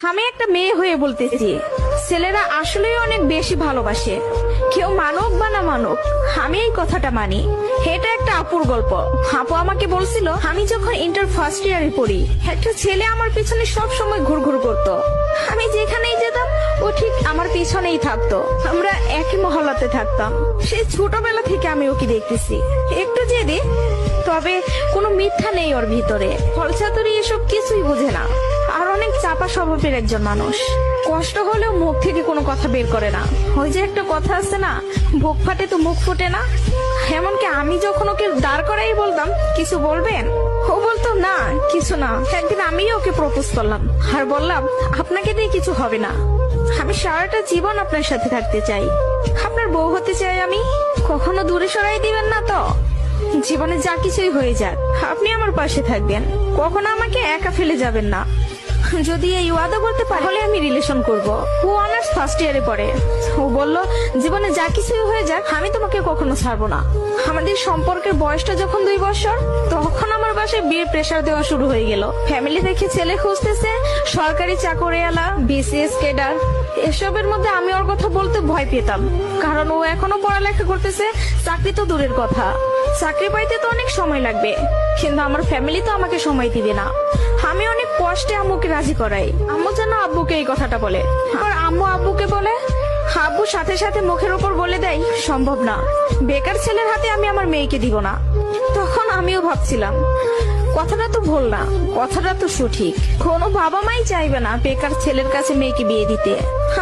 আমি একটা মেয়ে হয়ে বলতেছি, ছেলেরা আসলেই অনেক বেশি ভালোবাসে। কেউ মানুক বা না মানুক, আমি এই কথাটা মানি। এটা একটা আপুর গল্প। আপু আমাকে বলছিল, আমি যখন ইন্টার ফার্স্ট ইয়ারে পড়ি, একটা ছেলে আমার পিছনে সব সময় ঘুরঘুর করতো। আমি যেখানেই যেতাম ও ঠিক আমার পিছনেই থাকতো। আমরা একই মহল্লাতে থাকতাম। সেই ছোটবেলা থেকে আমি ওকে দেখতেছি। একটু জেদি, তবে কোনো মিথ্যা নেই ওর ভিতরে। ফলচাতুরি এসব কিছুই বোঝে না। আর অনেক চাপা স্বভাবের একজন মানুষ। কষ্ট হলেও মুখ থেকে কোনো কথা বের করে না। ওই যে একটা কথা আছে না, বুক ফাটে তো মুখ ফুটে না। এমনকি আমি যখন ওকে দাঁড় করাই বলতাম, কিছু বলবেন, ও বলতো না কিছু না। একদিন আমিও ওকে প্রপোজ করলাম আর বললাম, আপনাকে দিয়ে কিছু হবে না। আমি সারাটা জীবন আপনার সাথে থাকতে চাই, আপনার বউ হতে চাই আমি। কখনো দূরে সরাই দিবেন না তো? জীবনে যা কিছুই হয়ে যাক, আপনি আমার পাশে থাকবেন, কখনো আমাকে একা ফেলে যাবেন না। যদি এই ওয়াদা করতে পারে, তাহলে আমি রিলেশন করব। ও অনার্স ফার্স্ট ইয়ারে পড়ে। ও বলল, জীবনে যা কিছুই হয়ে যাক, আমি তোমাকে কখনো ছাড়বো না। আমাদের সম্পর্কের বয়সটা যখন 2 বছর, তখন আমার বাসায় বিয়ের প্রেসার দেওয়া শুরু হয়ে গেল। ফ্যামিলি থেকে ছেলে খুঁজতেছে, সরকারি চাকরিওয়ালা, বিসিএস ক্যাডার। এসবের মধ্যে আমি ওর কথা বলতে ভয় পেতাম, কারণ ও এখনো পড়ালেখা করতেছে। চাকরি তো দূরের কথা, চাকরি পাইতে তো অনেক সময় লাগবে। কিন্তু আমার ফ্যামিলি তো আমাকে সময় দিবে না। আমি অনেক কষ্টে আম্মুকে রাজি করাই। আম্মু যেন আব্বুকে এই কথাটা বলে, আর আম্মু আব্বুকে বলে। আব্বু সাথে সাথে মুখের উপর বলে দেয়, সম্ভব না, বেকার ছেলের হাতে আমি আমার মেয়েকে দিব না। তখন আমিও ভাবছিলাম, কথাটা তো ভুল না, কথাটা তো সঠিক। কোনো বাবা মাই চাইবে না বেকার ছেলের কাছে মেয়েকে বিয়ে দিতে।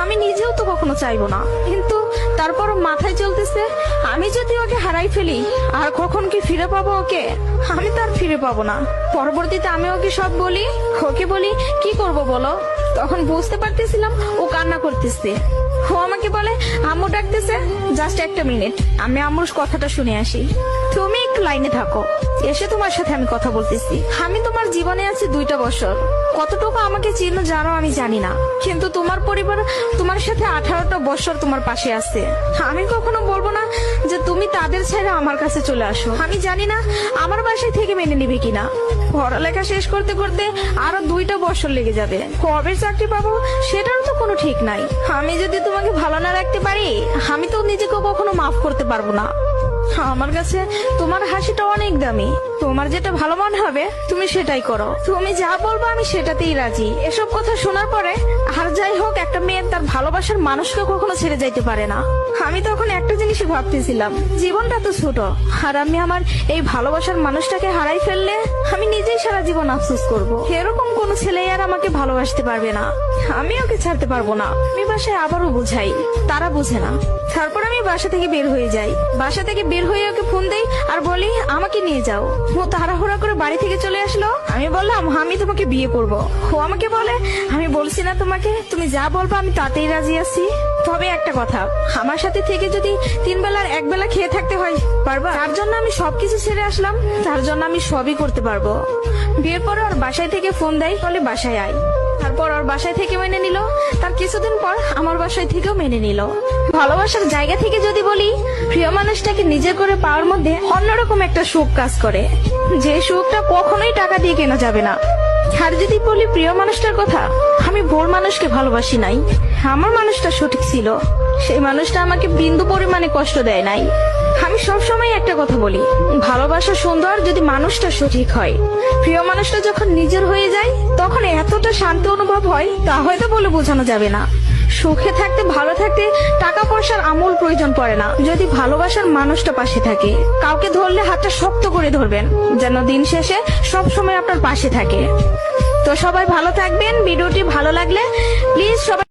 আমি নিজেও তো কখনো চাইবো না। কিন্তু তারপর মাথায় চলতেছে, আমি যদি ওকে হারাই ফেলি, আর কখন কি ফিরে পাবো ওকে? আমি তো আর ফিরে পাবো না। পরবর্তীতে আমি ওকে সব বলি, ওকে বলি কি করব বলো। তখন বুঝতে পারতেছিলাম ও কান্না করতেছে। ও আমাকে বলে, আম্মু ডাকতেছে, জাস্ট একটা মিনিট, আমি আম্মুর কথাটা শুনে আসি। তুমি একটু লাইনে থাকো, এসে তোমার সাথে আমি কথা বলতেছি। আমি তোমার জীবনে আছি 2টা বছর। কতটুকু আমাকে চিনো জানো আমি জানি না, কিন্তু তোমার পরিবার তোমার সাথে 18টা বছর তোমার পাশে আছে। আমি কখনো বলবো না যে তুমি তাদের ছেড়ে আমার কাছে চলে আসো। আমি জানি না আমার বাসায় থেকে মেনে নিবে কিনা। পড়ালেখা শেষ করতে করতে আরো 2টা বছর লেগে যাবে। কবে চাকরি পাবো সেটারও তো কোনো ঠিক নাই। আমি যদি তোমাকে ভালো না রাখতে পারি, আমি তো নিজেকে কখনো মাফ করতে পারবো না। আমার কাছে তোমার হাসিটা অনেক দামি। তোমার যেটা ভালো মনে হবে তুমি সেটাই করো। তুমি যা বলবো আমি সেটাতেই রাজি। এসব কথা শোনার পরে, আর যাই হোক, একটা মেয়ে তার ভালোবাসার মানুষকে কখনো ছেড়ে যাইতে পারে না। আমি তখন একটা জিনিসই ভাবতেছিলাম, জীবনটা তো ছোট, আর আমি আমার এই ভালোবাসার মানুষটাকে হারাই ফেললে আমি নিজেই সারা জীবন আফসোস করব। এরকম কোন ছেলে আর আমাকে ভালোবাসতে পারবে না। আমি ওকে ছাড়তে পারবো না। আমি বাসায় আবারও বুঝাই, তারা বুঝে না। তারপর আমি বাসা থেকে বের হয়ে যাই। বাসা থেকে বের হয়ে ওকে ফোন দেই আর বলি, আমাকে নিয়ে যাও। ও তাড়াহুড়া করে বাড়ি থেকে চলে আসলো। আমি বললাম, আমি তোমাকে বিয়ে করব। ও আমাকে বলে, আমি বলছি না তোমাকে, তুমি যা বলবো আমি তাতেই রাজি আছি। তবে একটা কথা, আমার সাথে থেকে যদি 3 বেলার 1 বেলা খেয়ে থাকতে হয়, পারবা? তার জন্য আমি সবকিছু ছেড়ে আসলাম, তার জন্য আমি সবই করতে পারবো। বিয়ের পরে ওর বাসায় থেকে ফোন দেয়, বলে বাসায় আয়। তারপর ওর বাসায় থেকে মেনে নিল। তার কিছুদিন পর আমার বাসায় থেকেও মেনে নিল। ভালোবাসার জায়গা থেকে যদি বলি, প্রিয় মানুষটাকে নিজে করে পাওয়ার মধ্যে অন্যরকম একটা সুখ কাজ করে, যে সুখটা কখনোই টাকা দিয়ে কেনা যাবে না। আর যদি বলি প্রিয় মানুষটার কথা, আমি ভোর মানুষকে ভালোবাসি নাই। আমার মানুষটা সঠিক ছিল। সেই মানুষটা আমাকে বিন্দু পরিমাণে কষ্ট দেয় নাই। আমি সবসময় একটা কথা বলি, ভালোবাসা সুন্দর যদি মানুষটা সঠিক হয়। প্রিয় মানুষটা যখন নিজের হয়ে যায়, তখন এতটা শান্তি অনুভব হয়, তা হয়তো বলে বোঝানো যাবে না। সুখে থাকতে, ভালো থাকতে টাকা পয়সার আমূল প্রয়োজন পড়ে না, যদি ভালোবাসার মানুষটা পাশে থাকে। কাউকে ধরলে হাতটা শক্ত করে ধরবেন, যেন দিন শেষে সব সময় আপনার পাশে থাকে। তো সবাই ভালো থাকবেন। ভিডিওটি ভালো লাগলে প্লিজ সবাই